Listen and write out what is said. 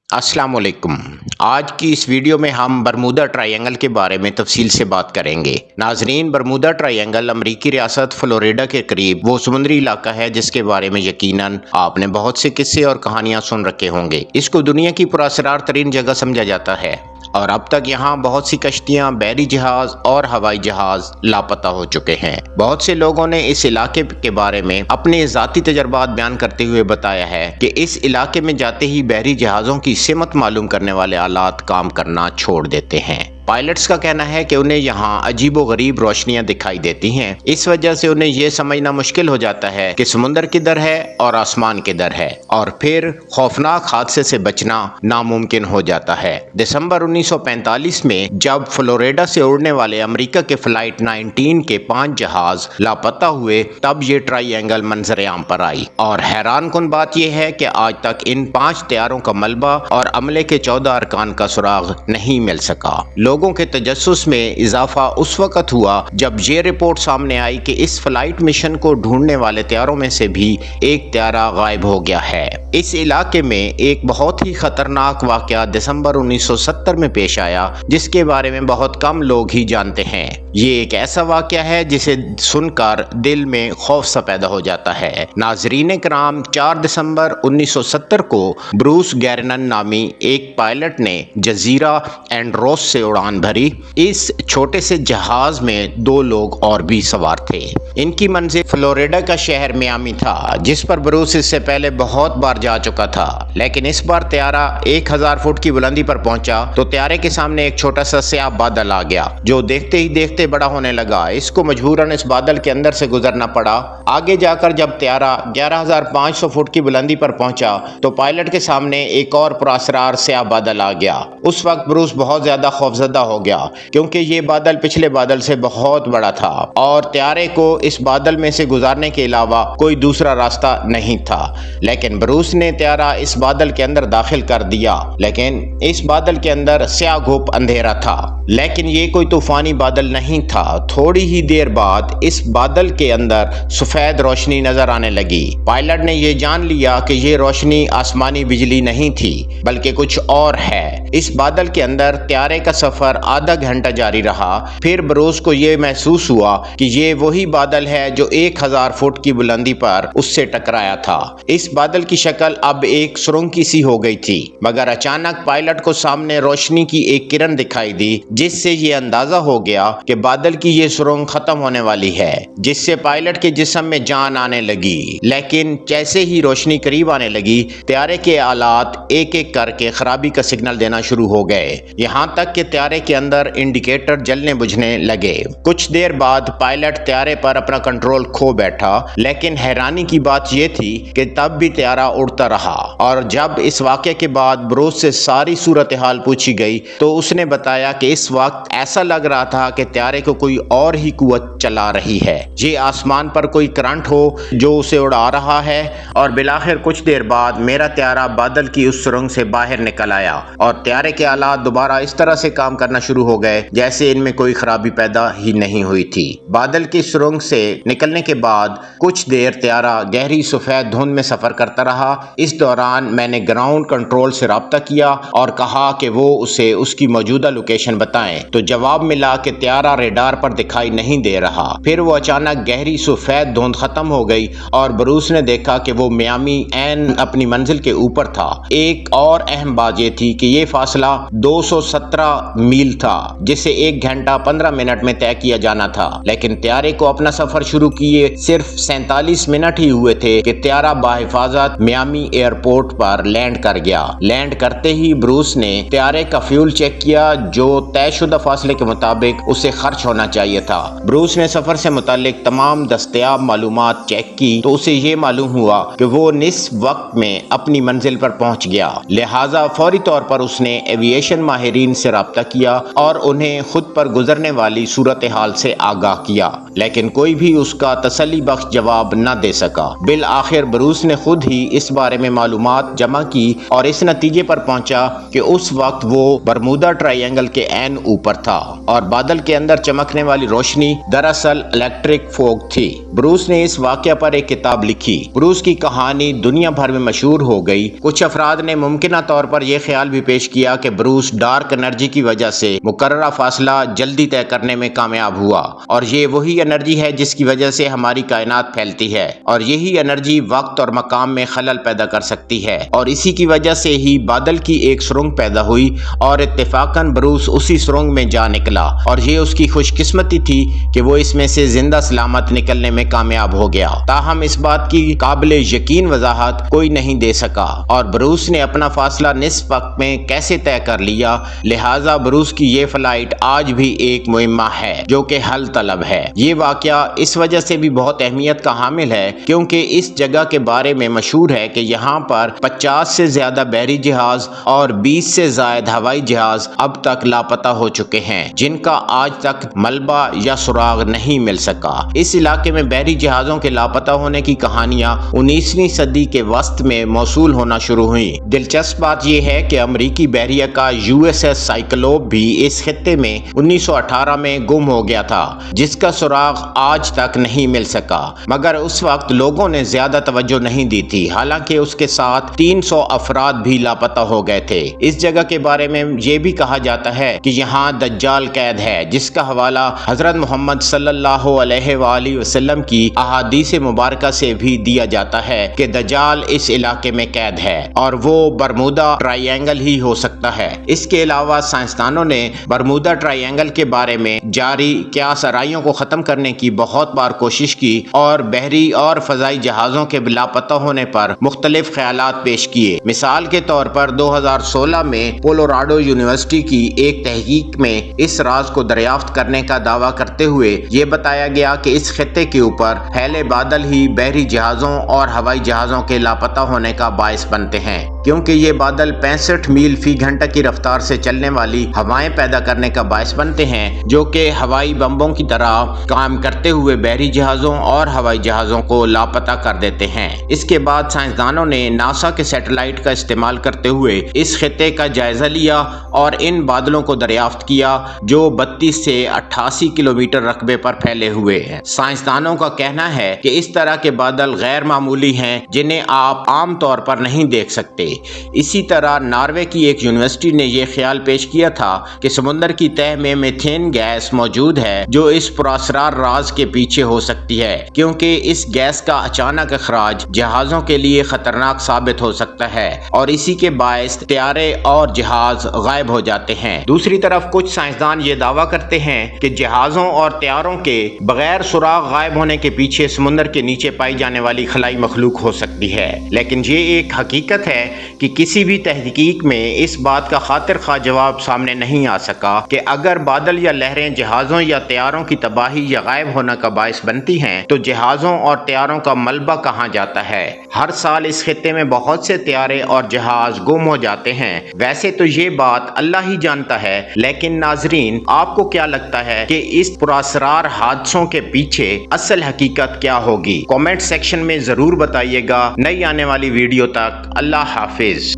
अस्सलाम वालेकुम। आज की इस वीडियो में हम बरमूदा ट्रायंगल के बारे में तफसील से बात करेंगे। नाजरीन, बरमूदा ट्रायंगल अमरीकी रियासत फ्लोरिडा के करीब वो समुद्री इलाका है जिसके बारे में यकीनन आपने बहुत से किस्से और कहानियां सुन रखे होंगे। इसको दुनिया की पुरअसरार तरीन जगह समझा जाता है और अब तक यहाँ बहुत सी कश्तियाँ, बहरी जहाज और हवाई जहाज लापता हो चुके हैं। बहुत से लोगों ने इस इलाके के बारे में अपने ज़ाती तजर्बात बयान करते हुए बताया है कि इस इलाके में जाते ही बहरी जहाज़ों की सिमत मालूम करने वाले आलात काम करना छोड़ देते हैं। पायलट्स का कहना है कि उन्हें यहाँ अजीबो गरीब रोशनियां दिखाई देती हैं। इस वजह से उन्हें यह समझना मुश्किल हो जाता है कि समुंदर किधर है और आसमान किधर है, और फिर खौफनाक हादसे से बचना नामुमकिन हो जाता है। दिसंबर 1945 में जब फ्लोरिडा से उड़ने वाले अमेरिका के फ्लाइट 19 के 5 जहाज लापता हुए, तब ये ट्रायंगल मंजर-ए-आम पर आई। और हैरान कुन बात यह है कि आज तक इन 5 तैयारों का मलबा और अमले के 14 अरकान का सुराग नहीं मिल सका। लोगों के तजस्सुस में इजाफा उस वक्त हुआ जब ये रिपोर्ट सामने आई कि इस फ्लाइट मिशन को ढूंढने वाले तैयारों में से भी एक तैयारा गायब हो गया है। इस इलाके में एक बहुत ही खतरनाक वाकया दिसंबर 1970 में पेश आया जिसके बारे में बहुत कम लोग ही जानते हैं। ये एक ऐसा वाकया है जिसे सुनकर दिल में खौफ सा पैदा हो जाता है। नाजरीन कराम, 4 दिसंबर 1970 को ब्रूस गैरनन नामी एक पायलट ने जजीरा एंड्रोस से उड़ान भरी। इस छोटे से जहाज में 2 लोग और भी सवार थे। इनकी मंजिल फ्लोरिडा का शहर मियामी था, जिस पर ब्रूस इससे पहले बहुत बार जा चुका था। लेकिन इस बार त्यारा 1000 फुट की बुलंदी पर पहुंचा तो त्यारे के सामने एक छोटा सा स्याह बादल आ गया जो देखते ही देखते बड़ा होने लगा। इसको मजबूरन इस बादल के अंदर से गुजरना पड़ा। आगे जाकर जब त्यारा 11500 फुट की बुलंदी पर पहुंचा तो पायलट के सामने एक और पुरअसरार स्याह बादल आ गया। उस वक्त ब्रूस बहुत ज्यादा खौफजदा हो गया क्योंकि ये बादल पिछले बादल से बहुत बड़ा था और त्यारे को इस बादल में से गुजारने के अलावा कोई दूसरा रास्ता नहीं था। लेकिन ब्रूस ने त्यारा इस बादल के अंदर दाखिल कर दिया, लेकिन इस बादल के अंदर स्याह घुप अंधेरा था। लेकिन ये कोई तूफानी बादल नहीं था। थोड़ी ही देर बाद इस बादल के अंदर सफेद रोशनी नजर आने लगी। पायलट ने यह जान लिया कि ये रोशनी आसमानी बिजली नहीं थी बल्कि कुछ और है। इस बादल के अंदर त्यारे का सफर आधा घंटा जारी रहा। फिर ब्रूस को यह महसूस हुआ कि ये वही बादल है जो 1000 फुट की बुलंदी पर उससे टकराया था। इस बादल की शक्ल अब एक सुरंग की सी हो गई थी, मगर अचानक पायलट को सामने रोशनी की एक किरण दिखाई दी जिससे ये अंदाजा हो गया कि बादल की ये सुरंग खत्म होने वाली है, जिससे पायलट के जिस्म में जान आने लगी। लेकिन जैसे ही रोशनी करीब आने लगी, त्यारे के आलात एक एक करके खराबी का सिग्नल देना शुरू हो गए, यहाँ तक कि त्यारे के अंदर इंडिकेटर जलने बुझने लगे। कुछ देर बाद पायलट त्यारे पर अपना कंट्रोल खो बैठा। लेकिन हैरानी की बात यह थी कि तब भी त्यारा उड़ता रहा। और जब इस वाक़े के बाद ब्रूस से सारी सूरत हाल पूछी गई तो उसने बताया कि इस वक्त ऐसा लग रहा था कि त्यारे को कोई और ही कुव्वत चला रही है। ये आसमान पर कोई करंट हो जो उसे उड़ा रहा है। और बिलाखिर कुछ देर बाद मेरा त्यारा बादल की उस सुरंग से बाहर निकल आया और त्यारे के आलात दोबारा इस तरह से काम करना शुरू हो गए जैसे इनमें कोई खराबी पैदा ही नहीं हुई थी। बादल की सुरंग से निकलने के बाद कुछ देर त्यारा गहरी सफेद धुंध में सफर करता रहा। इस दौरान मैंने ग्राउंड कंट्रोल से राब्ता किया और कहा कि वो उसे उसकी मौजूदा लोकेशन बताएं, तो जवाब मिला कि त्यारा रेडार पर दिखाई नहीं दे रहा। फिर वो अचानक गहरी सफेद धुंध खत्म हो गई और ब्रूस ने देखा कि वो मियामी एन अपनी मंजिल के ऊपर था। एक और अहम बात ये थी कि ये फासला 217 मील था जिसे 1 घंटा 15 मिनट में तय किया जाना था। लेकिन त्यारे को अपना सफर शुरू किए सिर्फ 47 मिनट ही हुए थे कि त्यारा बाहिफाजत मियामी एयरपोर्ट पर लैंड कर गया। लैंड करते ही ब्रूस ने त्यारे का फ्यूल चेक किया जो तयशुदा फासले के मुताबिक उसे खर्च होना चाहिए था। ब्रूस ने सफर से मुतालिक तमाम दस्तयाब मालूमात चेक की तो उसे ये मालूम हुआ कि वो निस्फ वक्त में अपनी मंजिल पर पहुंच गया। लिहाजा फौरी तौर पर उसने एविएशन माहिरीन से राब्ता किया और उन्हें खुद पर गुजरने वाली सूरत हाल से आगाह किया, लेकिन कोई भी उसका तसल्ली बख्श जवाब न दे सका। बिल आखिर ब्रूस ने खुद ही इस बारे में मालूमात जमा की और इस नतीजे पर पहुंचा कि उस वक्त वो बरमूदा ट्रायंगल के ऐन ऊपर था और बादल के अंदर चमकने वाली रोशनी दरअसल इलेक्ट्रिक फोग थी। ब्रूस ने इस वाक़या पर एक किताब लिखी। ब्रूस की कहानी दुनिया भर में मशहूर हो गई। कुछ अफराद ने मुमकिना तौर पर यह ख्याल भी पेश किया कि ब्रूस डार्क एनर्जी की वजह से मुकर्ररा फासला जल्दी तय करने में कामयाब हुआ और ये वही एनर्जी है जिसकी वजह से हमारी कायनात फैलती है और यही एनर्जी वक्त और मकाम में खलल पैदा कर सकती है और इसी की वजह से ही बादल की एक सुरंग पैदा हुई और इत्तेफाकन ब्रूस उसी सुरंग में जा निकला और ये उसकी खुशकिस्मती थी कि वो इसमें से जिंदा सलामत निकलने में कामयाब हो गया। ताहम इस बात की काबिल यकीन वजाहत कोई नहीं दे सका और ब्रूस ने अपना फासला निस्फ वक्त में कैसे तय कर लिया। लिहाजा ब्रूस की ये फ्लाइट आज भी एक मुहिम्मा है जो कि हल तलब है। ये वाकया इस वजह से भी बहुत अहमियत का हामिल है क्योंकि इस जगह के बारे में मशहूर है कि यहाँ पर 50 से ज्यादा बहरी जहाज और 20 से ज्यादा हवाई जहाज अब तक लापता हो चुके हैं जिनका आज तक मलबा या सुराग नहीं मिल सका। इस इलाके में बहरी जहाजों के लापता होने की कहानियां 19वीं सदी के वस्त में मौसूल होना शुरू हुई। दिलचस्प बात यह है कि अमरीकी बहरिया का USS साइक्लोप भी इस खित्ते में 1918 में गुम हो गया था जिसका सुराग आज तक नहीं मिल सका, मगर उस वक्त लोगों ने ज्यादा तवज्जो नहीं दी थी। हालांकि उसके साथ 300 अफराद भी लापता हो गए थे। इस जगह के बारे में ये भी कहा जाता है कि यहाँ दज्जाल कैद है जिसका हवाला हजरत मोहम्मद सल्लल्लाहु अलैहि वसल्लम की अहादीस मुबारका से भी दिया जाता है कि दज्जाल इस इलाके में कैद है और वो बरमूदा ट्रायंगल ही हो सकता है। इसके अलावा साइंसदानों ने बरमूदा ट्रायंगल के बारे में जारी क़यास आराइयों को खत्म करने की बहुत बार कोशिश की और बहरी और फजाई जहाजों के लापता होने पर मुख्तलिफ ख्यालात पेश किए। मिसाल के तौर पर 2016 में कोलोराडो यूनिवर्सिटी की एक तहकीक में इस राज को दरियाफ्त करने का दावा करते हुए ये बताया गया कि इस खित्ते के ऊपर फैले बादल ही बहरी जहाजों और हवाई जहाजों के लापता होने का बायस बनते हैं क्योंकि ये बादल 65 मील फी घंटा की रफ्तार से चलने वाली हवाएं पैदा करने का बायस बनते हैं जो कि हवाई बम्बों की तरह काम करते हुए बहरी जहाजों और हवाई जहाजों को लापता कर देते हैं। इसके बाद साइंसदानों ने नासा के सैटेलाइट का इस्तेमाल करते हुए इस खित्ते का जायजा लिया और इन बादलों को दरियाफ्त किया जो 32 से 88 किलोमीटर रकबे पर फैले हुए हैं। साइंसदानों का कहना है कि इस तरह के बादल गैर मामूली हैं जिन्हें आप आम तौर पर नहीं देख सकते। इसी तरह नॉर्वे की एक यूनिवर्सिटी ने यह ख्याल पेश किया था कि समुद्र की तह में मीथेन गैस मौजूद है जो इस पुरअसरार राज के पीछे हो सकती है क्योंकि इस गैस का अचानक अखराज जहाजों के लिए खतरनाक साबित हो सकता है और इसी के बायस तैयारे और जहाज गायब हो जाते हैं। दूसरी तरफ कुछ साइंसदान ये दावा करते हैं कि जहाजों और तैयारों के बगैर सुराग गायब होने के पीछे समुद्र के नीचे पाई जाने वाली खलाई मखलूक हो सकती है, लेकिन ये एक हकीकत है कि किसी भी तहकीक में इस बात का खातिर खा जवाब सामने नहीं आ सका कि अगर बादल या लहरें जहाजों या तैयारों की तबाही या गायब होने का बायस बनती हैं तो जहाजों और तैयारों का मलबा कहाँ जाता है। हर साल इस खित्ते में बहुत से तैयारे और जहाज गुम हो जाते हैं। वैसे तो ये बात अल्लाह ही जानता है, लेकिन नाजरीन आपको क्या लगता है कि इस पुरअसरार हादसों के पीछे असल हकीकत क्या होगी? कमेंट सेक्शन में जरूर बताइएगा। नई आने वाली वीडियो तक अल्लाह हाफिज।